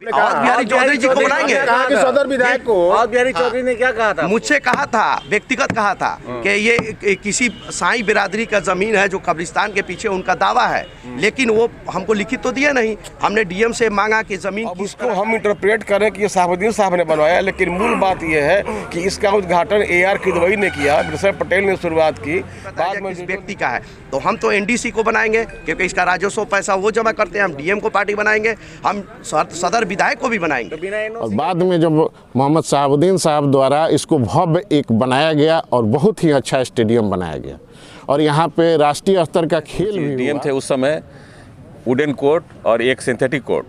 और बिहारी चौधरी जी को बनाएंगे। कहा कि सदर विधायक को और बिहारी चौधरी ने क्या कहा था? मुझसे कहा था, व्यक्तिगत कहा था कि ये किसी साई बिरादरी का जमीन है जो कब्रिस्तान के पीछे उनका दावा है, लेकिन वो हमको लिखित तो दिया नहीं। हमने डीएम से मांगा कि जमीन उसको हम इंटरप्रेट करें कि ये शहाबुद्दीन साहब ने बनवाया, लेकिन मूल बात यह है कि इसका उद्घाटन AR किदवई ने किया, वृषभ पटेल ने शुरुआत की, बाद में इस व्यक्ति का है। तो हम तो NDC को बनाएंगे क्योंकि इसका राजस्व पैसा वो जमा करते हैं। हम DM को पार्टी बनाएंगे, हम सदर विधायक को भी बनाएंगे। और बाद में जब मोहम्मद शहाबुद्दीन साहब द्वारा इसको भव्य एक बनाया गया और बहुत ही अच्छा स्टेडियम बनाया गया और यहाँ पे राष्ट्रीय स्तर का खेल भी डीएम थे उस समय, वुडन कोर्ट और एक सिंथेटिक कोर्ट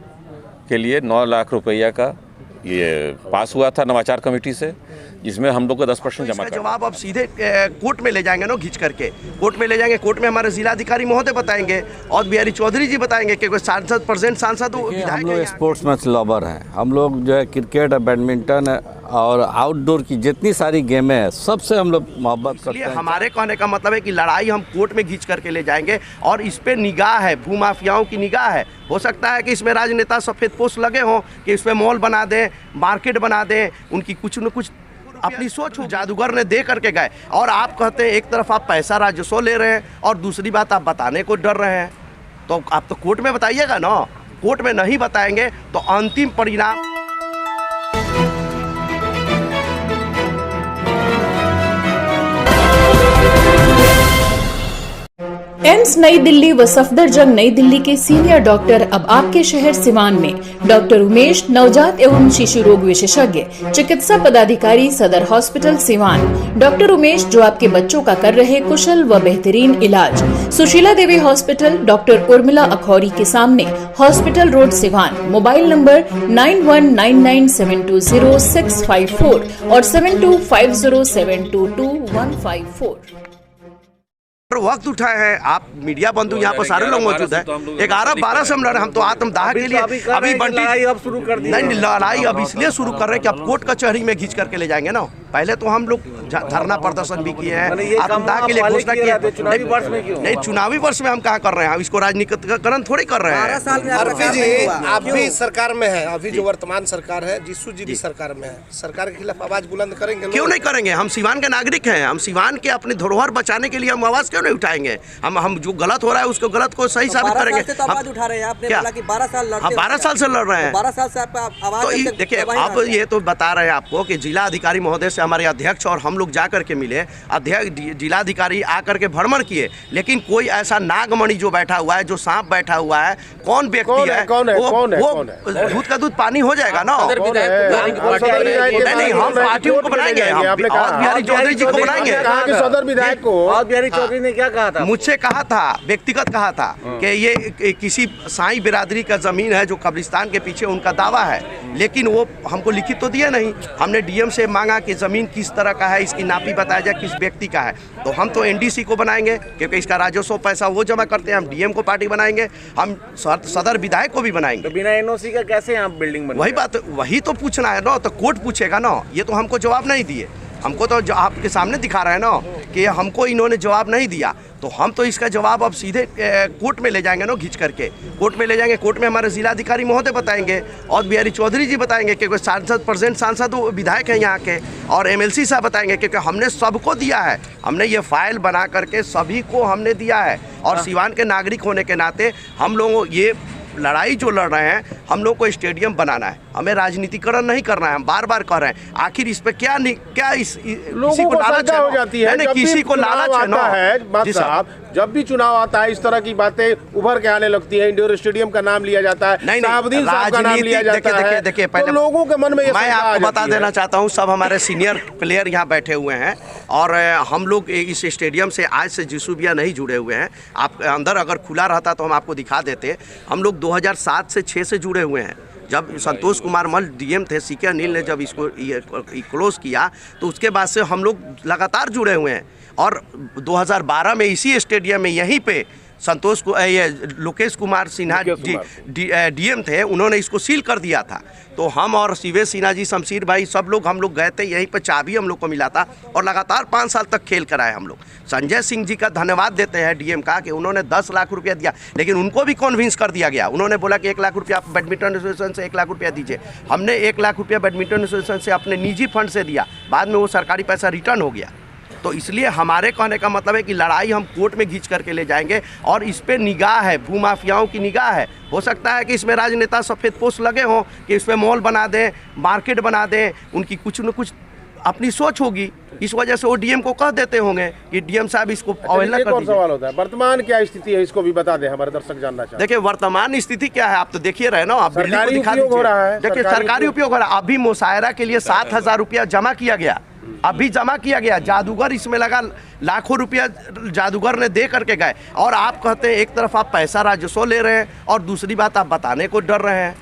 के लिए 9 लाख रुपया का ये पास हुआ था नवाचार कमेटी से, जिसमें हम लोग को 10% जमा करना। जवाब अब सीधे कोर्ट में ले जाएंगे ना, खींच करके कोर्ट में ले जाएंगे। कोर्ट में हमारे जिलाधिकारी महोदय बताएंगे और बिहारी चौधरी जी बताएंगे क्योंकि सांसद हम लोग स्पोर्ट्स लवर हैं। हम लोग जो है क्रिकेट, बैडमिंटन और आउटडोर की जितनी सारी गेमें हैं सबसे हम लोग मोहब्बत करते हैं। हमारे कहने का मतलब है कि लड़ाई हम कोर्ट में खींच करके ले जाएंगे और इस पे निगाह है, भूमाफियाओं की निगाह है। हो सकता है कि इसमें राजनेता सफ़ेद पोस्ट लगे हों कि इसमें मॉल बना दें, मार्केट बना दें, उनकी कुछ न कुछ अपनी सोच हो। जादूगर ने दे करके गए और आप कहते हैं एक तरफ आप पैसा राजस्व ले रहे हैं और दूसरी बात आप बताने को डर रहे हैं। तो आप तो कोर्ट में बताइएगा ना, कोर्ट में नहीं बताएंगे तो अंतिम परिणाम। एम्स नई दिल्ली व सफदरजंग नई दिल्ली के सीनियर डॉक्टर अब आपके शहर सिवान में। डॉक्टर उमेश, नवजात एवं शिशु रोग विशेषज्ञ, चिकित्सा पदाधिकारी, सदर हॉस्पिटल सिवान। डॉक्टर उमेश जो आपके बच्चों का कर रहे कुशल व बेहतरीन इलाज। सुशीला देवी हॉस्पिटल, डॉक्टर उर्मिला अखौरी के सामने, hospital road Siwan. Mobile number 9199720654 और 7250722154। वक्त उठाए हैं आप मीडिया बंधु, यहाँ पर सारे लोग मौजूद हैं। 11-12 से हम लड़ रहे, हम तो आत्मदाह के लिए अभी लड़ाई अब शुरू कर दी। नहीं, लड़ाई अब इसलिए शुरू कर रहे हैं कि अब कोर्ट कचहरी में खींच करके ले जाएंगे ना। पहले तो हम लोग धरना प्रदर्शन भी किए हैं, आत्मदाह के लिए घोषणा की है। चुनावी वर्ष में क्यों? नहीं, चुनावी वर्ष में हम कहाँ कर रहे हैं, इसको राजनीतिकरण थोड़ी कर रहे हैं। आप भी सरकार में है, अभी जो वर्तमान सरकार है जीसू जी भी सरकार में है, सरकार के खिलाफ आवाज बुलंद करेंगे? क्यों नहीं करेंगे? हम सिवान के नागरिक हैं, हम सिवान के अपनी धरोहर बचाने के लिए हम आवाज क्यों नहीं उठाएंगे? हम जो गलत हो रहा है उसको गलत को सही साबित करेंगे। तो आवाज उठा रहे हैं आपने, बोला कि 12 साल लड़ते। 12 साल से लड़ रहे हैं। 12 साल से आप आवाज तो देखिए, अब ये तो बता रहे हैं आपको कि जिला अधिकारी महोदय से हमारे अध्यक्ष और हम लोग जा करके मिले, अध्यक्ष जिलाधिकारी आकर के भ्रमण किए, लेकिन कोई ऐसा नागमणि जो बैठा हुआ है, जो सांप बैठा हुआ है, कौन व्यक्ति है? वो दूध का दूध पानी हो जाएगा ना। नहीं, हम पार्टी को बनाएंगे, बिहारी चौधरी जी को बनाएंगे। कहा कि सदर विधायक को और बिहारी चौधरी ने क्या कहा था? मुझसे कहा था, व्यक्तिगत कहा था कि ये किसी साई बिरादरी का जमीन है जो कब्रिस्तान के पीछे उनका दावा है, लेकिन वो हमको लिखित तो दिया नहीं। हमने डीएम से मांगा कि जमीन किस तरह का है, इसकी नापी बताया जाए, किस व्यक्ति का है। तो हम तो NDC को बनाएंगे क्योंकि इसका राजस्व पैसा वो जमा करते हैं। हम DM को पार्टी बनाएंगे, हम सदर विधायक को भी बनाएंगे। तो बिना NOC का कैसे यहाँ बिल्डिंग बनी? वही बात, वही तो पूछना है ना, तो कोर्ट पूछेगा ना। ये तो हमको जवाब नहीं दिए, हमको तो आपके सामने दिखा रहे हैं ना कि हमको इन्होंने जवाब नहीं दिया। तो हम तो इसका जवाब अब सीधे कोर्ट में ले जाएंगे ना, खींच करके कोर्ट में ले जाएंगे। कोर्ट में हमारे जिलाधिकारी महोदय बताएंगे और बिहारी चौधरी जी बताएंगे क्योंकि सांसद विधायक हैं यहाँ के, और MLC साहब बताएंगे क्योंकि हमने सबको दिया है। हमने ये फाइल बना करके सभी को हमने दिया है और सिवान के नागरिक होने के नाते हम लोग ये लड़ाई जो लड़ रहे हैं, हम लोग को स्टेडियम बनाना है, हमें राजनीतिकरण नहीं करना है। हम बार बार कर रहे हैं, आखिर इस पे क्या किसी को लालच हो जाती है, नहीं, किसी को लालच है ना साहब। जब भी चुनाव आता है इस तरह की बातें उभर के आने लगती है, इंडोर स्टेडियम का नाम लिया जाता है, शहाबुद्दीन साहब का नाम लिया जाता है। देखिए, तो लोगों के मन में मैं आपको बता देना चाहता हूँ, सब हमारे सीनियर प्लेयर यहाँ बैठे हुए हैं और हम लोग इस स्टेडियम से आज से जीसू भैया नहीं जुड़े हुए हैं। आप अंदर अगर खुला रहता तो हम आपको दिखा देते। हम लोग 2007 से 6 से जुड़े हुए हैं। जब संतोष कुमार मल DM थे, CK अनिल ने जब इसको क्लोज किया तो उसके बाद से हम लोग लगातार जुड़े हुए हैं। और 2012 में इसी स्टेडियम में यहीं पे संतोष को ये लोकेश कुमार सिन्हा डीएम थे, उन्होंने इसको सील कर दिया था। तो हम और शिवेश सिन्हा जी, शमशीर भाई, सब लोग हम लोग गए थे, यहीं पर चाबी हम लोग को मिला था और लगातार 5 साल तक खेल कराए हम लोग। संजय सिंह जी का धन्यवाद देते हैं डीएम का कि उन्होंने 10 लाख रुपया दिया, लेकिन उनको भी कन्विंस कर दिया गया। उन्होंने बोला कि 1 लाख रुपया आप बैडमिंटन एसोसिएशन से 1 लाख रुपया दीजिए। हमने 1 लाख रुपया बैडमिंटन एसोसिएशन से अपने निजी फंड से दिया, बाद में वो सरकारी पैसा रिटर्न हो गया। तो इसलिए हमारे कहने का मतलब है कि लड़ाई हम कोर्ट में खींच करके ले जाएंगे और इस पे निगाह है, भूमाफियाओं की निगाह है। हो सकता है कि इसमें राजनेता सफ़ेद पोस्ट लगे हों कि इस पर मॉल बना दें, मार्केट बना दें, उनकी कुछ न कुछ अपनी सोच होगी, इस वजह से वो डीएम को कह देते होंगे कि डीएम साहब इसको अवहेलना कर दीजिए। सवाल होता है, वर्तमान क्या स्थिति है, इसको भी बता दें, हमारे दर्शक जानना चाहते हैं। देखिए वर्तमान स्थिति क्या है, आप तो देखिए रहे ना, आप बिल्डिंग को दिखा हो रहा है, दीजिए। देखिए सरकारी उपयोग हो रहा है। अभी मुशायरा के लिए 7,000 रुपया जमा किया गया, अभी जमा किया गया। जादूगर इसमें लगा, लाखों रुपया जादूगर ने दे करके गए। और आप कहते हैं एक तरफ आप पैसा राजस्व ले रहे हैं और दूसरी बात आप बताने को डर रहे हैं।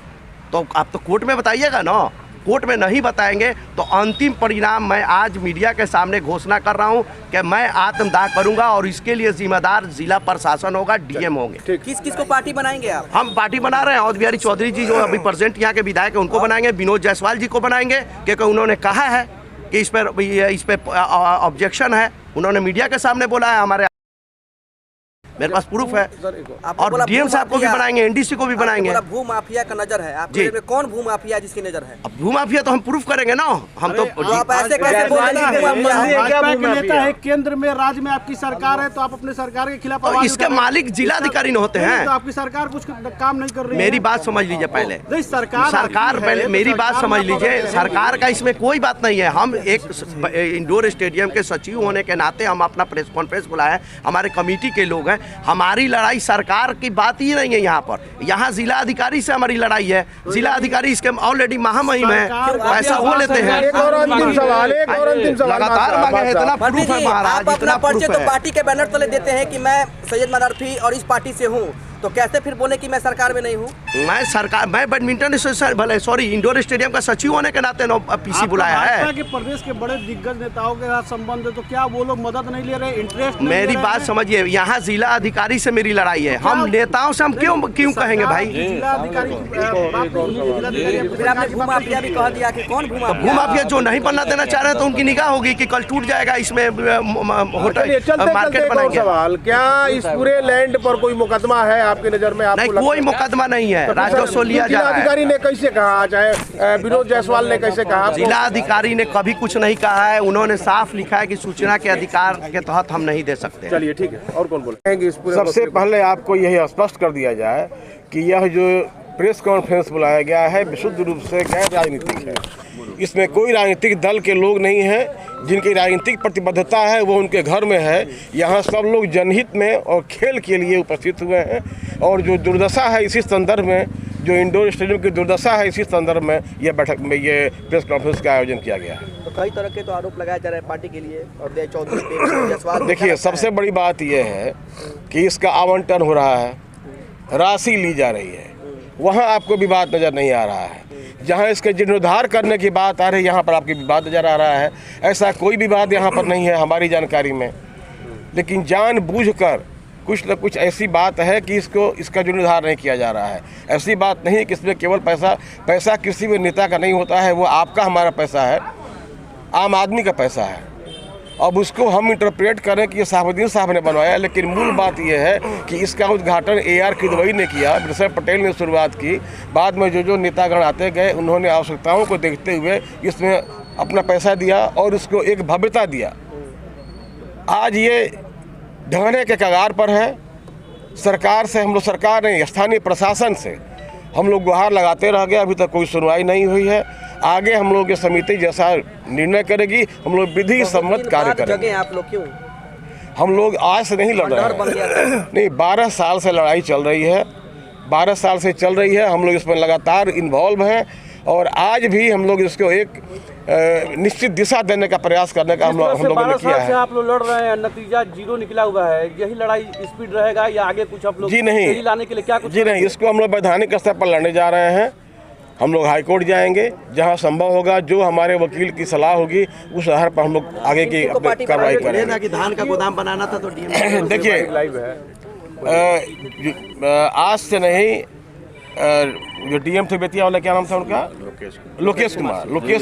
तो आप तो कोर्ट में बताइएगा ना, कोर्ट में नहीं बताएंगे तो अंतिम परिणाम मैं आज मीडिया के सामने घोषणा कर रहा हूं कि मैं आत्मदाह करूंगा और इसके लिए जिम्मेदार जिला प्रशासन होगा, डीएम होंगे। किस को पार्टी बनाएंगे आप? हम पार्टी बना रहे हैं, अवध बिहारी चौधरी जी जो अभी प्रेजेंट यहाँ के विधायक हैं उनको बनाएंगे, विनोद जायसवाल जी को बनाएंगे, क्योंकि उन्होंने कहा है कि इस पर ऑब्जेक्शन है। उन्होंने मीडिया के सामने बोला है, हमारे मेरे पास प्रूफ है। और डीएम साहब को भी बनाएंगे, एनडीसी को भी बनाएंगे। भू माफिया का नजर है आपके में, कौन भू माफिया जिसकी नजर है? अब भू माफिया तो हम प्रूफ करेंगे ना, हम तो आप ऐसे कैसे बोल रहे हैं? भाजपा के नेता है, केंद्र में राज्य में आपकी सरकार है, तो आप अपने सरकार के खिलाफ आवाज इसके मालिक जिलाधिकारी न होते हैं। तो आपकी सरकार कुछ काम नहीं कर रही है। मेरी बात समझ लीजिए पहले, नहीं सरकार पहले मेरी बात समझ लीजिए, सरकार का इसमें कोई बात नहीं है। हम एक इंडोर स्टेडियम के सचिव होने के नाते हम अपना प्रेस कॉन्फ्रेंस बुलाया है, हमारे कमेटी के लोग हैं। हमारी लड़ाई सरकार की बात ही नहीं है यहाँ पर, यहाँ जिला अधिकारी से हमारी लड़ाई है। जिला अधिकारी इसके ऑलरेडी महामहिम है, पैसा वो लेते हैं। एक और अंतिम सवाल लगातार मांगे हैं, इतना प्रूफ है महाराज, इतना प्रूफ तो है। पार्टी के बैनर तले देते हैं कि मैं सैयद मदारफी और इस पार्टी से हूँ, तो कैसे फिर बोले कि मैं सरकार में नहीं हूँ? मैं बैडमिंटन एसोसिएशन भले सॉरी इंडोर स्टेडियम का सचिव होने के नाते पीसी बुलाया है। भाजपा के प्रदेश के बड़े दिग्गज नेताओं के साथ संबंध है, तो क्या वो लोग मदद नहीं ले रहे, इंटरेस्ट नहीं मेरी ले बात रहे? समझिए, यहाँ जिला अधिकारी से मेरी लड़ाई है। हम नेताओं से हम क्यों कहेंगे भाई? जिला अधिकारी फिर आपने भू माफिया भी कह दिया कि कौन भू माफिया? भूमाफिया जो नहीं बनना देना चाह रहे हैं तो उनकी निगाह होगी कि कल टूट जाएगा इसमें होटल मार्केट बनाएंगे। सवाल, क्या इस पूरे लैंड पर कोई मुकदमा है आपकी नजर में? नहीं, कोई मुकदमा नहीं है, राजस्व लिया जा रहा है। जिलाधिकारी ने कैसे कहा, चाहे विनोद जायसवाल ने कैसे कहा? जिला अधिकारी ने कभी कुछ नहीं कहा है, उन्होंने साफ लिखा है कि सूचना के अधिकार के तहत हम नहीं दे सकते। चलिए ठीक है, और कौन बोलेंगे? सबसे पहले आपको यही स्पष्ट कर दिया जाए कि यह जो प्रेस कॉन्फ्रेंस बुलाया गया है विशुद्ध रूप से गैर राजनीतिक है। इसमें कोई राजनीतिक दल के लोग नहीं हैं। जिनकी राजनीतिक प्रतिबद्धता है वो उनके घर में है। यहाँ सब लोग जनहित में और खेल के लिए उपस्थित हुए हैं। और जो दुर्दशा है इसी संदर्भ में, जो इंडोर स्टेडियम की दुर्दशा है, इसी संदर्भ में यह बैठक में ये प्रेस कॉन्फ्रेंस का आयोजन किया गया है। तो कई तरह के तो आरोप लगाए जा रहे हैं पार्टी के लिए और चौधरी। देखिए, सबसे बड़ी बात यह है कि इसका आवंटन हो रहा है, राशि ली जा रही है, वहाँ आपको विवाद नज़र नहीं आ रहा है। जहाँ इसके जीर्णोद्धार करने की बात आ रही है, यहाँ पर आपकी विवाद नज़र आ रहा है। ऐसा कोई विवाद यहाँ पर नहीं है हमारी जानकारी में, लेकिन जानबूझकर कुछ न कुछ ऐसी बात है कि इसका जीर्णोद्धार नहीं किया जा रहा है। ऐसी बात नहीं है कि इसमें केवल पैसा किसी भी नेता का नहीं होता है, वो आपका हमारा पैसा है, आम आदमी का पैसा है। अब उसको हम इंटरप्रेट करें कि ये साहबुद्दीन साहब ने बनवाया, लेकिन मूल बात यह है कि इसका उद्घाटन AR किदवई ने किया, वृषभ पटेल ने शुरुआत की। बाद में जो नेतागण आते गए उन्होंने आवश्यकताओं को देखते हुए इसमें अपना पैसा दिया और उसको एक भव्यता दिया। आज ये ढहने के कगार पर है। सरकार से हम लोग, सरकार नहीं, स्थानीय प्रशासन से हम लोग गुहार लगाते रह गए, अभी तक कोई सुनवाई नहीं हुई है। आगे हम लोग ये समिति जैसा निर्णय करेगी, हम लोग विधि सम्मत कार्य करेंगे। आप लोग क्यों? हम लोग आज से नहीं लड़ रहे हैं, नहीं, 12 साल से लड़ाई चल रही है, 12 साल से चल रही है। हम लोग इसमें लगातार इन्वॉल्व हैं और आज भी हम लोग इसको एक निश्चित दिशा देने का प्रयास करने का हम लोगों ने किया है। आप लोग लड़ रहे हैं, नतीजा 0 निकला हुआ है। यही लड़ाई स्पीड रहेगा या आगे कुछ आप लोग जी नहीं लाने के लिए क्या कुछ? जी नहीं, इसको हम लोग वैधानिक स्तर पर लड़ने जा रहे हैं। हम लोग हाई कोर्ट जाएंगे, जहां संभव होगा, जो हमारे वकील की सलाह होगी उस आधार पर हम लोग आगे की कार्रवाई करेंगे। कि धान का गोदाम बनाना था तो देखिए, आज से नहीं, जो डीएम थे बेतिया वाला, क्या नाम था उनका, लोकेश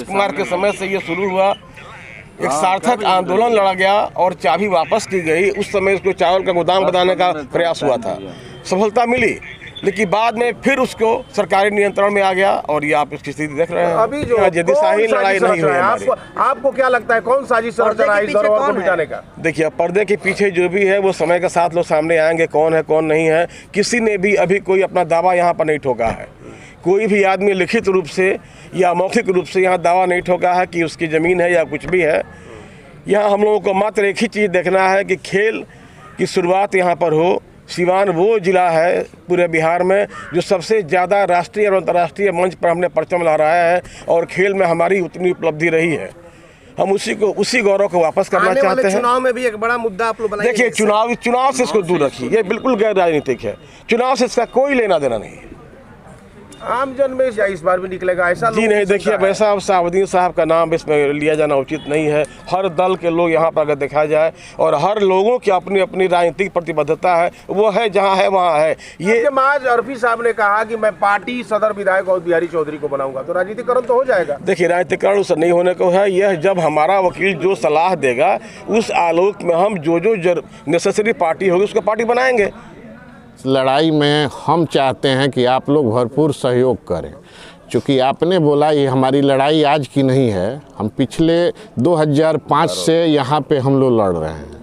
कुमार के समय से ये शुरू हुआ। एक सार्थक आंदोलन लड़ा गया और चाबी वापस की गई। उस समय उसको चावल का गोदाम बनाने का प्रयास हुआ था, सफलता मिली, लेकिन बाद में फिर उसको सरकारी नियंत्रण में आ गया और ये आप इसकी स्थिति देख रहे हैं। अभी जो जदीशाही लड़ाई नहीं हुई है। आपको क्या लगता है कौन साजिश रच रहा है इस धरोहर को मिटाने का? देखिए, पर्दे के पीछे जो भी है वो समय के साथ लोग सामने आएंगे, कौन है कौन नहीं है। किसी ने भी अभी कोई अपना दावा यहाँ पर नहीं ठोका है। कोई भी आदमी लिखित रूप से या मौखिक रूप से यहाँ दावा नहीं ठोका है कि उसकी ज़मीन है या कुछ भी है। यहाँ हम लोगों को मात्र एक ही चीज़ देखना है कि खेल की शुरुआत यहाँ पर हो। सिवान वो ज़िला है पूरे बिहार में जो सबसे ज़्यादा राष्ट्रीय और अंतर्राष्ट्रीय मंच पर हमने परचम लहराया है और खेल में हमारी उतनी उपलब्धि रही है। हम उसी गौरव को वापस करना चाहते हैं। चुनाव में भी एक बड़ा मुद्दा आप लोग बनाएंगे। देखिए, चुनाव से इसको दूर रखिए, ये बिल्कुल गैर राजनीतिक है। चुनाव से इसका कोई लेना देना नहीं है। आम जन में इस बार भी निकलेगा ऐसा? जी नहीं, देखिए, वैसा अब साहबुद्दीन साहब का नाम इसमें लिया जाना उचित नहीं है। हर दल के लोग यहाँ पर अगर देखा जाए और हर लोगों की अपनी अपनी राजनीतिक प्रतिबद्धता है, वो है जहाँ है वहाँ है। ये आज अरफी साहब ने कहा कि मैं पार्टी सदर विधायक और बिहारी चौधरी को बनाऊंगा, तो राजनीतिकरण तो हो जाएगा। देखिए, राजनीतिकरण उससे नहीं होने को है। यह जब हमारा वकील जो सलाह देगा उस आलोक में हम जो नेसेसरी पार्टी होगी उसको पार्टी बनाएंगे। लड़ाई में हम चाहते हैं कि आप लोग भरपूर सहयोग करें, क्योंकि आपने बोला ये हमारी लड़ाई आज की नहीं है। हम पिछले 2005 से यहाँ पे हम लोग लड़ रहे हैं।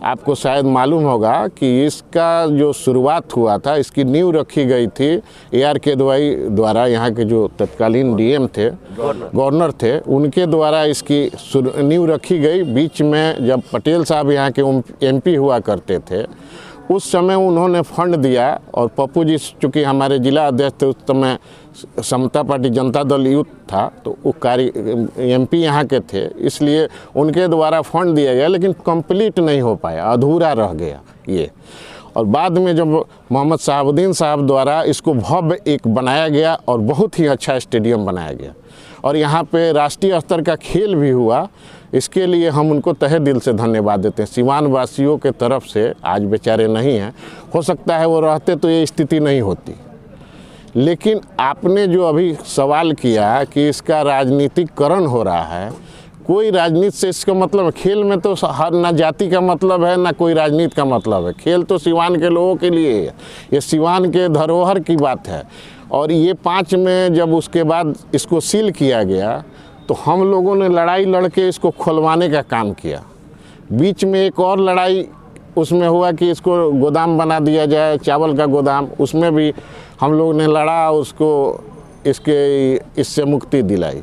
आपको शायद मालूम होगा कि इसका जो शुरुआत हुआ था, इसकी नींव रखी गई थी ARK द्वारा। यहाँ के जो तत्कालीन DM थे, गवर्नर थे, उनके द्वारा इसकी नींव रखी गई। बीच में जब पटेल साहब यहाँ के MP हुआ करते थे, उस समय उन्होंने फंड दिया और पप्पू जी चूँकि हमारे जिला अध्यक्ष थे उस समय, समता पार्टी जनता दल यूथ था, तो वो MP यहाँ के थे, इसलिए उनके द्वारा फंड दिया गया, लेकिन कंप्लीट नहीं हो पाया, अधूरा रह गया ये। और बाद में जब मोहम्मद शहाबुद्दीन साहब द्वारा इसको भव्य एक बनाया गया और बहुत ही अच्छा स्टेडियम बनाया गया और यहाँ पे राष्ट्रीय स्तर का खेल भी हुआ, इसके लिए हम उनको तहे दिल से धन्यवाद देते हैं। सिवान वासियों के तरफ से, आज बेचारे नहीं हैं, हो सकता है वो रहते तो ये स्थिति नहीं होती। लेकिन आपने जो अभी सवाल किया कि इसका राजनीतिकरण हो रहा है, कोई राजनीति से इसका मतलब, खेल में तो हर ना जाति का मतलब है ना कोई राजनीति का मतलब है। खेल तो सिवान के लोगों के लिए है, ये सिवान के धरोहर की बात है। और ये 5 में जब उसके बाद इसको सील किया गया तो हम लोगों ने लड़ाई लड़के इसको खुलवाने का काम किया। बीच में एक और लड़ाई उसमें हुआ कि इसको गोदाम बना दिया जाए, चावल का गोदाम, उसमें भी हम लोग ने लड़ा, उसको इससे मुक्ति दिलाई।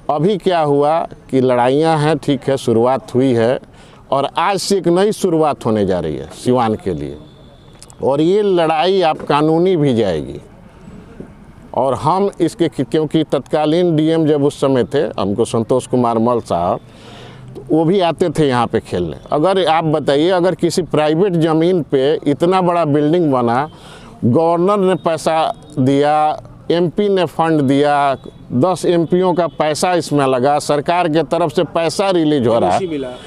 अभी क्या हुआ कि लड़ाइयाँ हैं, ठीक है, शुरुआत हुई है और आज से एक नई शुरुआत होने जा रही है सिवान के लिए। और ये लड़ाई आप कानूनी भी जाएगी और हम इसके, क्योंकि तत्कालीन DM जब उस समय थे, हमको संतोष कुमार मल साहब, तो वो भी आते थे यहाँ पे खेलने। अगर आप बताइए, अगर किसी प्राइवेट ज़मीन पे इतना बड़ा बिल्डिंग बना, गवर्नर ने पैसा दिया, MP ने फंड दिया, 10 MPओं का पैसा इसमें लगा, सरकार के तरफ से पैसा रिलीज हो रहा है,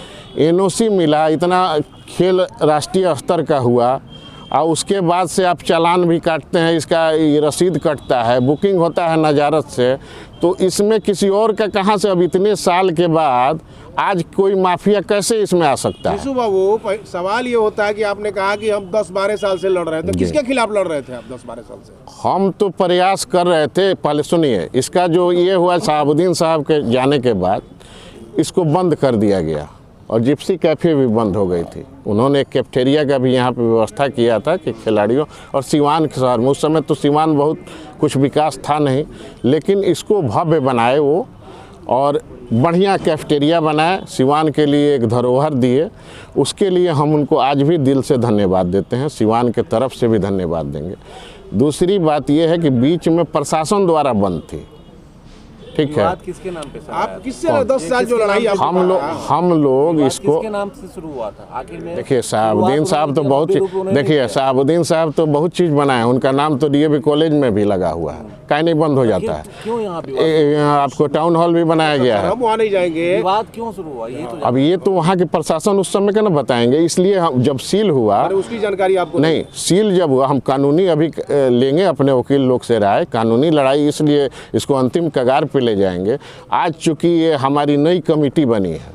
NOC मिला, इतना खेल राष्ट्रीय स्तर का हुआ और उसके बाद से आप चालान भी काटते हैं, इसका रसीद कटता है, बुकिंग होता है नजारत से, तो इसमें किसी और का कहाँ से, अब इतने साल के बाद आज कोई माफिया कैसे इसमें आ सकता है? बाबू, सवाल ये होता है कि आपने कहा कि हम 10-12 साल से लड़ रहे थे, तो किसके खिलाफ लड़ रहे थे आप 10-12 साल से? हम तो प्रयास कर रहे थे। पहले सुनिए, इसका जो ये हुआ शहाबुद्दीन साहब के जाने के बाद इसको बंद कर दिया गया और जिप्सी कैफ़े भी बंद हो गई थी। उन्होंने एक कैफेटेरिया का भी यहाँ पे व्यवस्था किया था कि खिलाड़ियों, और सिवान के शहर में उस समय तो सिवान बहुत कुछ विकास था नहीं, लेकिन इसको भव्य बनाए वो और बढ़िया कैफेटेरिया बनाए, सिवान के लिए एक धरोहर दिए। उसके लिए हम उनको आज भी दिल से धन्यवाद देते हैं, सिवान के तरफ से भी धन्यवाद देंगे। दूसरी बात यह है कि बीच में प्रशासन द्वारा बंद थी, ठीक है। विवाद किसके नाम पे सर? आप किससे 10 साल जो लड़ाई हम लोग इसको किसके नाम से शुरू हुआ था आखिर में? देखिए शहाबुद्दीन साहब तो बहुत देखिए शहाबुद्दीन साहब तो बहुत चीज़ बनाए, उनका नाम तो डीएवी कॉलेज में भी लगा हुआ है, काहे नहीं बंद हो जाता है? क्यों यहाँ आपको टाउन हॉल भी बनाया गया है। हम वहाँ नहीं जाएंगे। विवाद क्यों शुरू हुआ ये तो अब ये तो वहाँ के प्रशासन उस समय का ना बताएंगे, इसलिए हम जब सील हुआ उसकी जानकारी आपको नहीं, सील जब हुआ हम कानूनी अभी लेंगे अपने वकील लोग से राय, कानूनी लड़ाई इसलिए इसको अंतिम कगार पे ले जाएंगे। आज चूँकि ये हमारी नई कमेटी बनी है,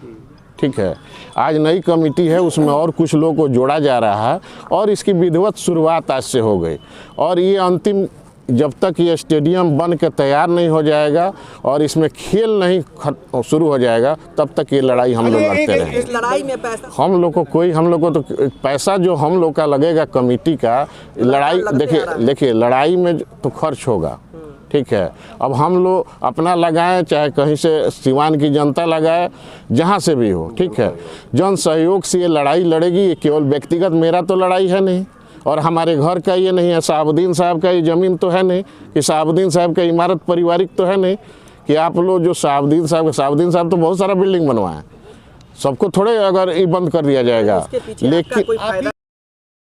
ठीक है, आज नई कमेटी है, उसमें और कुछ लोगों को जोड़ा जा रहा है और इसकी विधिवत शुरुआत आज से हो गई और ये अंतिम जब तक ये स्टेडियम बन के तैयार नहीं हो जाएगा और इसमें खेल नहीं शुरू हो जाएगा तब तक ये लड़ाई हम लोग लड़ते रहेंगे। इस लड़ाई में पैसा हम लोग को तो पैसा जो हम लोग का लगेगा कमेटी का, लड़ाई देखिए लड़ाई में तो खर्च होगा, ठीक है। अब हम लोग अपना लगाएं चाहे कहीं से सिवान की जनता लगाए, जहाँ से भी हो, ठीक है, जन सहयोग से ये लड़ाई लड़ेगी। ये केवल व्यक्तिगत मेरा तो लड़ाई है नहीं और हमारे घर का ये नहीं है, शहाबुद्दीन साहब का ये ज़मीन तो है नहीं कि शहाबुद्दीन साहब का इमारत पारिवारिक तो है नहीं कि आप लोग जो शहाबुद्दीन साहब तो बहुत सारा बिल्डिंग बनवाए, सबको थोड़े अगर ये बंद कर दिया जाएगा। लेकिन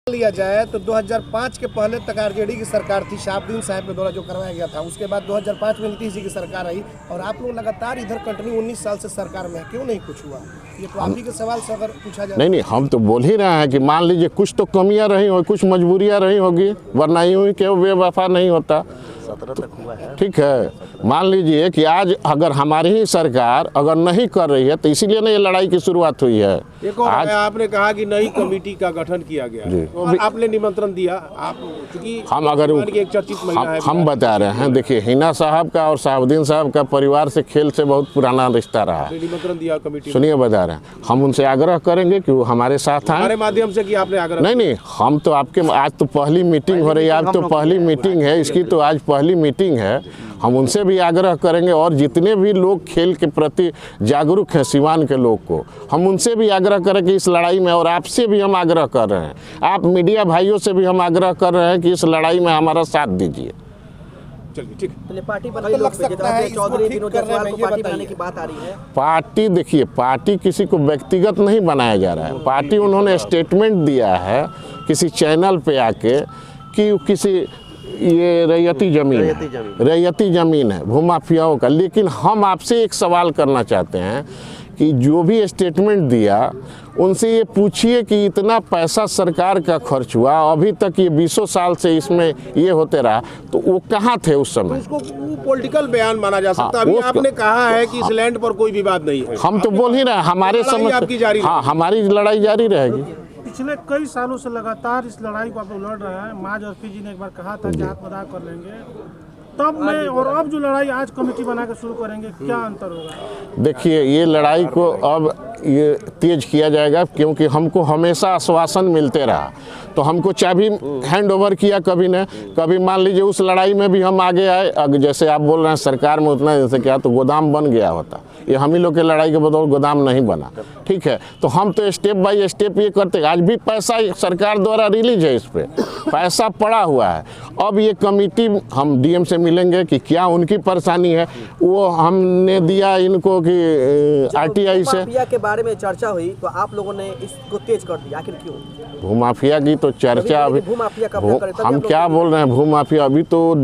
लिया जाए तो 2005 के पहले तक आरजेडी की सरकार थी, शहाबुद्दीन साहब के द्वारा जो करवाया गया था, उसके बाद 2005 में नीतीश जी की सरकार आई और आप लोग लगातार इधर कंटिन्यू 19 साल से सरकार में, क्यों नहीं कुछ हुआ? ये तो आप ही के सवाल से अगर पूछा जाए। नहीं, हम तो बोल ही रहे हैं कि मान लीजिए कुछ तो कमियां रही होगी, कुछ मजबूरियां रही होगी, वरना यूं ही कि बेवफा नहीं होता। ठीक है, मान लीजिए कि आज अगर हमारी ही सरकार अगर नहीं कर रही है तो इसीलिए ना ये लड़ाई की शुरुआत हुई है। आज आपने कहा कि नई कमेटी का गठन किया गया तो आपने निमंत्रण दिया, आप क्योंकि हम अगर एक चर्चित महिला है, हम बता रहे हैं, देखिए हिना साहब का और शहाबुद्दीन साहब का परिवार से खेल से बहुत पुराना रिश्ता रहा है। निमंत्रण दिया कमेटी, सुनिए बता रहे हैं, हम उनसे आग्रह करेंगे कि वो हमारे साथ आए। हमारे माध्यम से कि आपने आग्रह नहीं, हम तो आपके आज तो पहली मीटिंग हो रही है, आज तो पहली मीटिंग है इसकी, तो आज पहली मीटिंग है, हम उनसे भी आग्रह करेंगे और जितने भी लोग खेल के प्रति जागरूक हैं सिवान के लोग को, हम उनसे भी आग्रह करें कि इस लड़ाई में, और आपसे भी हम आग्रह कर रहे हैं, आप मीडिया भाइयों से भी हम आग्रह कर रहे हैं कि इस लड़ाई में हमारा साथ दीजिए। ठीक, पार्टी चौधरी विनोद जायसवाल को पार्टी बनाने की बात आ रही है। पार्टी देखिए, पार्टी किसी को व्यक्तिगत नहीं बनाया जा रहा है, पार्टी उन्होंने स्टेटमेंट दिया है किसी चैनल पे आके कि किसी ये रैयती ज़मीन है भूमाफियाओं का। लेकिन हम आपसे एक सवाल करना चाहते हैं कि जो भी स्टेटमेंट दिया उनसे ये पूछिए कि इतना पैसा सरकार का खर्च हुआ, अभी तक ये 20 साल से इसमें ये होते रहा, तो वो कहाँ थे उस समय? उसको पॉलिटिकल बयान माना जा सकता है। अभी आपने कहा है कि इस लैंड पर कोई विवाद नहीं है, हम तो बोल ही रहे हैं, हमारे समय हमारी लड़ाई जारी रहेगी। पिछले कई सालों से लगातार इस लड़ाई को आप लोग लड़ रहे हैं। माज अर्फी जी ने एक बार कहा था कि हाथ मदा कर लेंगे, तब में और अब जो लड़ाई आज कमेटी बना के शुरू करेंगे, क्या अंतर होगा? देखिए, ये लड़ाई को अब ये तेज किया जाएगा क्योंकि हमको हमेशा आश्वासन मिलते रहा, तो हमको चाबी हैंड ओवर किया कभी न कभी। मान लीजिए उस लड़ाई में भी हम आगे आए, अगर जैसे आप बोल रहे हैं सरकार में उतना जैसे क्या, तो गोदाम बन गया होता, ये हम ही लोग के लड़ाई के बदौलत गोदाम नहीं बना, ठीक है। तो हम तो स्टेप बाय स्टेप ये करते, आज भी पैसा सरकार द्वारा रिलीज है, इस पर पैसा पड़ा हुआ है। अब ये कमेटी हम डीएम से मिलेंगे कि क्या उनकी परेशानी है, वो हमने दिया इनको कि आरटीआई से। भूमाफिया के बारे में चर्चा हुई तो आप लोगों ने इसको तेज कर दिया, आखिर क्यों? भूमाफिया की तो चर्चा अभी हम क्या बोल रहे हैं, भूमाफिया अभी तो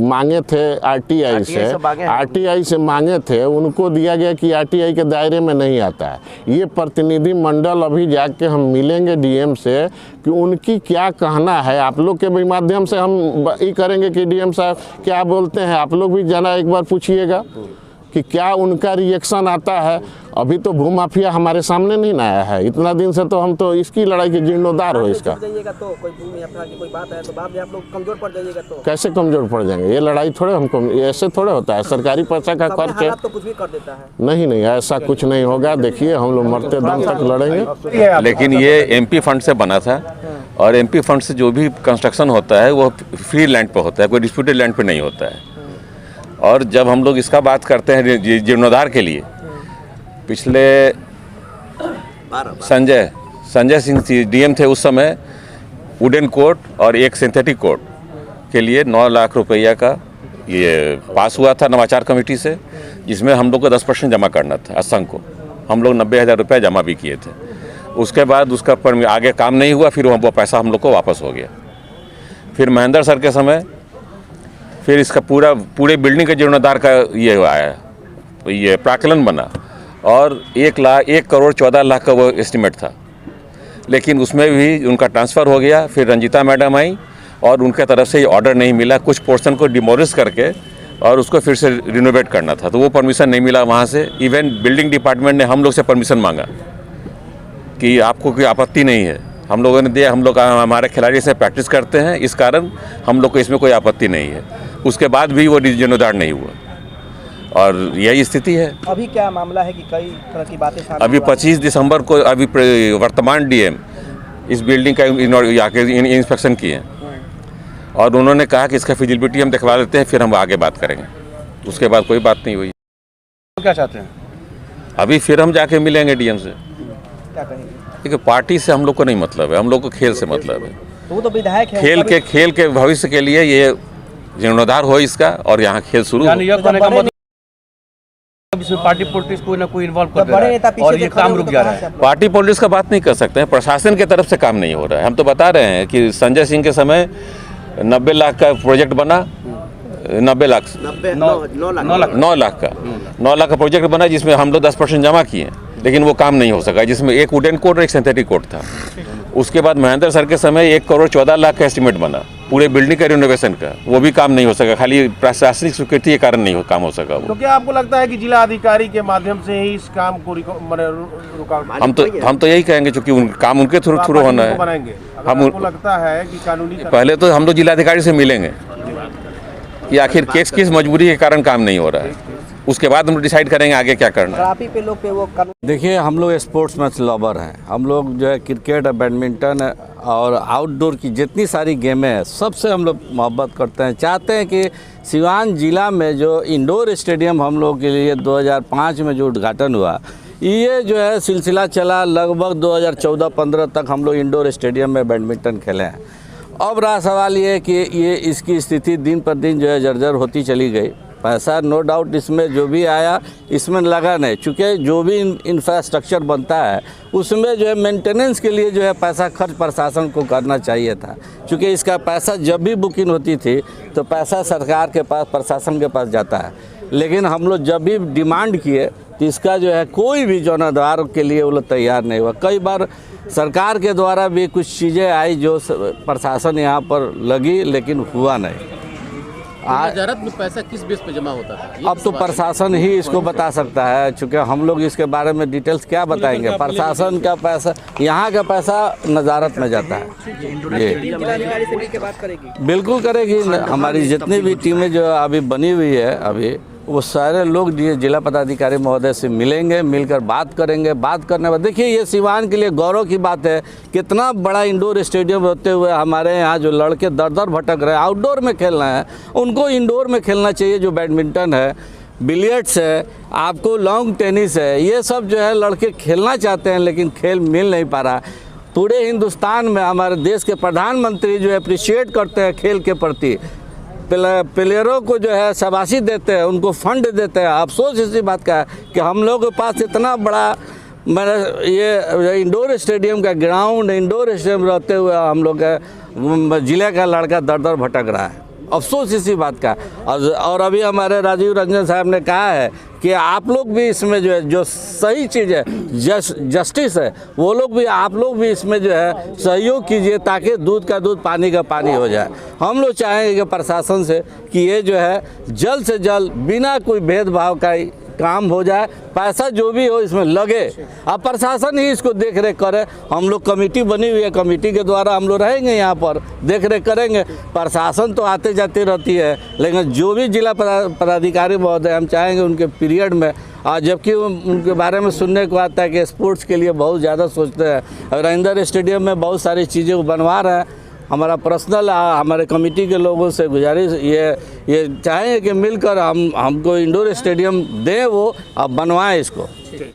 मांगे थे आरटीआई से मांगे थे, उनको दिया गया कि आरटीआई के दायरे में नहीं आता है। ये प्रतिनिधि मंडल अभी जाके हम मिलेंगे डीएम से कि उनकी क्या कहना है। आप लोग के भी माध्यम से हम ये करेंगे कि डीएम साहब क्या बोलते हैं, आप लोग भी जाना एक बार पूछिएगा कि क्या उनका रिएक्शन आता है। अभी तो भूमाफिया हमारे सामने नहीं ना आया है, इतना दिन से तो हम तो इसकी लड़ाई के जिम्मेदार हो। इसका तो कोई भूमाफिया की कोई बात है तो बाद में आप लोग कमजोर पड़ जाइएगा, तो कैसे कमजोर पड़ जाएंगे? ये लड़ाई थोड़े हमको ऐसे थोड़े होता है, सरकारी पैसा का खर्च है तो कुछ भी कर देता है। नहीं, ऐसा कुछ नहीं होगा। देखिए, हम लोग मरते दम तक लड़ेंगे। लेकिन ये एमपी फंड से बना था और एमपी फंड से जो भी कंस्ट्रक्शन होता है वो फ्री लैंड पर होता है, कोई डिस्प्यूटेड लैंड पर नहीं होता है। और जब हम लोग इसका बात करते हैं जीर्णोद्धार के लिए, पिछले संजय सिंह डीएम थे उस समय, वुडन कोर्ट और एक सिंथेटिक कोर्ट के लिए 9 लाख रुपया का ये पास हुआ था नवाचार कमेटी से, जिसमें हम लोग को 10% जमा करना था असंघ को। हम लोग 90,000 रुपये जमा भी किए थे। उसके बाद उसका पर आगे काम नहीं हुआ, फिर वो पैसा हम लोग को वापस हो गया। फिर महेंद्र सर के समय फिर इसका पूरे बिल्डिंग के जीर्णोद्धार का ये आया, ये प्राक्कलन बना और 1 करोड़ 14 लाख का वो एस्टिमेट था, लेकिन उसमें भी उनका ट्रांसफ़र हो गया। फिर रंजीता मैडम आई और उनके तरफ से ये ऑर्डर नहीं मिला, कुछ पोर्शन को डिमोलिश करके और उसको फिर से रिनोवेट करना था, तो वो परमिशन नहीं मिला वहाँ से। इवन बिल्डिंग डिपार्टमेंट ने हम लोग से परमिशन मांगा कि आपको कोई आपत्ति नहीं है। हम लोगों ने दिया, हम लोग हमारे खिलाड़ी से प्रैक्टिस करते हैं, इस कारण हम लोग को इसमें कोई आपत्ति नहीं है। उसके बाद भी वो जीर्णोद्धार नहीं हुआ और यही स्थिति है। अभी क्या मामला है कि कई तरह की बातें सामने अभी 25 दिसंबर को अभी वर्तमान डीएम इस बिल्डिंग का इंस्पेक्शन किए और उन्होंने कहा कि इसका फिजिबिलिटी हम दिखवा देते हैं, फिर हम आगे बात करेंगे। उसके बाद कोई बात नहीं हुई। तो क्या चाहते हैं? अभी फिर हम जाके मिलेंगे डीएम से। क्या कहेंगे? देखिए, पार्टी से हम लोग को नहीं मतलब है, हम लोग को खेल से मतलब है। तो वो तो विधायक है, खेल के भविष्य के लिए ये जीर्णोद्धार हो इसका और यहाँ खेल शुरू हो। यानी यह कहने का मतलब इसमें पार्टी पॉलिटिक्स कोई ना कोई इन्वॉल्व कर दे रहा है और ये काम रुक जा रहा है। पार्टी पॉलिटिक्स का बात नहीं कर सकते हैं, प्रशासन की तरफ से काम नहीं हो रहा है। हम तो बता रहे हैं कि संजय सिंह के समय 90 लाख का प्रोजेक्ट बना, 9 लाख का प्रोजेक्ट बना, जिसमें हम लोग 10% जमा किए, लेकिन वो काम नहीं हो सका, जिसमें एक वुडन कोट और एक सिंथेटिक कोट था। उसके बाद महेंद्र सर के समय 1 करोड़ 14 लाख का एस्टिमेट बना पूरे बिल्डिंग का रिनोवेशन का, वो भी काम नहीं हो सका, खाली प्रशासनिक स्वीकृति के कारण नहीं काम हो सका वो। तो क्या आपको लगता है कि जिला अधिकारी के माध्यम से ही इस काम को रुकावट? हम तो यही कहेंगे, चूंकि काम उनके थ्रू होना है। हम आपको लगता है कि कानूनी पहले तो हम लोग जिलाधिकारी से मिलेंगे कि आखिर किस मजबूरी के कारण काम नहीं हो रहा है, उसके बाद हम डिसाइड करेंगे आगे क्या करना है। पे लोग पे वो देखिए, हम लोग स्पोर्ट्स मैच लवर हैं। हम लोग जो है क्रिकेट, बैडमिंटन और आउटडोर की जितनी सारी गेमें हैं सबसे हम लोग मोहब्बत करते हैं। चाहते हैं कि सिवान ज़िला में जो इंडोर स्टेडियम हम लोग के लिए 2005 में जो उद्घाटन हुआ, ये जो है सिलसिला चला लगभग 2014-15 तक हम लोग इंडोर स्टेडियम में बैडमिंटन खेले हैं। अब रहा सवाल ये कि ये इसकी स्थिति दिन पर दिन जो है जर्जर होती चली गई। पैसा नो डाउट इसमें जो भी आया इसमें लगा नहीं, चूँकि जो भी इंफ्रास्ट्रक्चर बनता है उसमें जो है मेंटेनेंस के लिए जो है पैसा खर्च प्रशासन को करना चाहिए था। चूँकि इसका पैसा जब भी बुकिंग होती थी तो पैसा सरकार के पास, प्रशासन के पास जाता है, लेकिन हम लोग जब भी डिमांड किए तो इसका जो है कोई भी जीर्णोद्धार के लिए वो लोग तैयार नहीं हुआ। कई बार सरकार के द्वारा भी कुछ चीज़ें आई जो प्रशासन यहाँ पर लगी, लेकिन हुआ नहीं। नजारत में पैसा किस बेस पे जमा होता है? अब तो प्रशासन ही इसको बता सकता है, चूँकि हम लोग इसके बारे में डिटेल्स क्या बताएंगे। प्रशासन का पैसा, यहाँ का पैसा नज़ारत में जाता है। जिलाधिकारी से मिलकर बात करेगी? बिल्कुल करेगी। हमारी जितनी भी टीमें जो अभी बनी हुई है अभी, वो सारे लोग जिला पदाधिकारी महोदय से मिलेंगे, मिलकर बात करेंगे। बात करने बाद देखिए, ये सिवान के लिए गौरव की बात है, कितना बड़ा इंडोर स्टेडियम होते हुए हमारे यहाँ जो लड़के दर दर भटक रहे हैं, आउटडोर में खेलना है, उनको इंडोर में खेलना चाहिए। जो बैडमिंटन है, बिलियर्ड्स है, आपको लॉन्ग टेनिस है, ये सब जो है लड़के खेलना चाहते हैं, लेकिन खेल मिल नहीं पा रहा। पूरे हिंदुस्तान में हमारे देश के प्रधानमंत्री जो अप्रिशिएट करते हैं खेल के प्रति, प्लेयरों को जो है शाबाशी देते हैं, उनको फंड देते हैं। अफसोस इसी बात का है कि हम लोग के पास इतना बड़ा ये इंडोर स्टेडियम का ग्राउंड, इंडोर स्टेडियम रहते हुए हम लोग ज़िले का लड़का दर दर भटक रहा है। अफसोस इसी बात का। और अभी हमारे राजीव रंजन साहब ने कहा है कि आप लोग भी इसमें जो है, जो सही चीज़ है, जस्टिस है, वो लोग भी, आप लोग भी इसमें जो है सहयोग कीजिए, ताकि दूध का दूध, पानी का पानी हो जाए। हम लोग चाहेंगे कि प्रशासन से कि ये जो है जल्द से जल्द बिना कोई भेदभाव का काम हो जाए, पैसा जो भी हो इसमें लगे। अब प्रशासन ही इसको देख रेख करे। हम लोग कमेटी बनी हुई है, कमेटी के द्वारा हम लोग रहेंगे, यहाँ पर देख रेख करेंगे। प्रशासन तो आते जाते रहती है, लेकिन जो भी जिला पदाधिकारी महोदय, हम चाहेंगे उनके पीरियड में, जबकि उनके बारे में सुनने को आता है कि स्पोर्ट्स के लिए बहुत ज़्यादा सोचते हैं। और इंडोर स्टेडियम में बहुत सारी चीज़ें बनवा रहे हैं। हमारा पर्सनल, हमारे कमेटी के लोगों से गुजारिश ये चाहेंगे कि मिलकर हमको इंडोर स्टेडियम दें, वो अब बनवाएं इसको।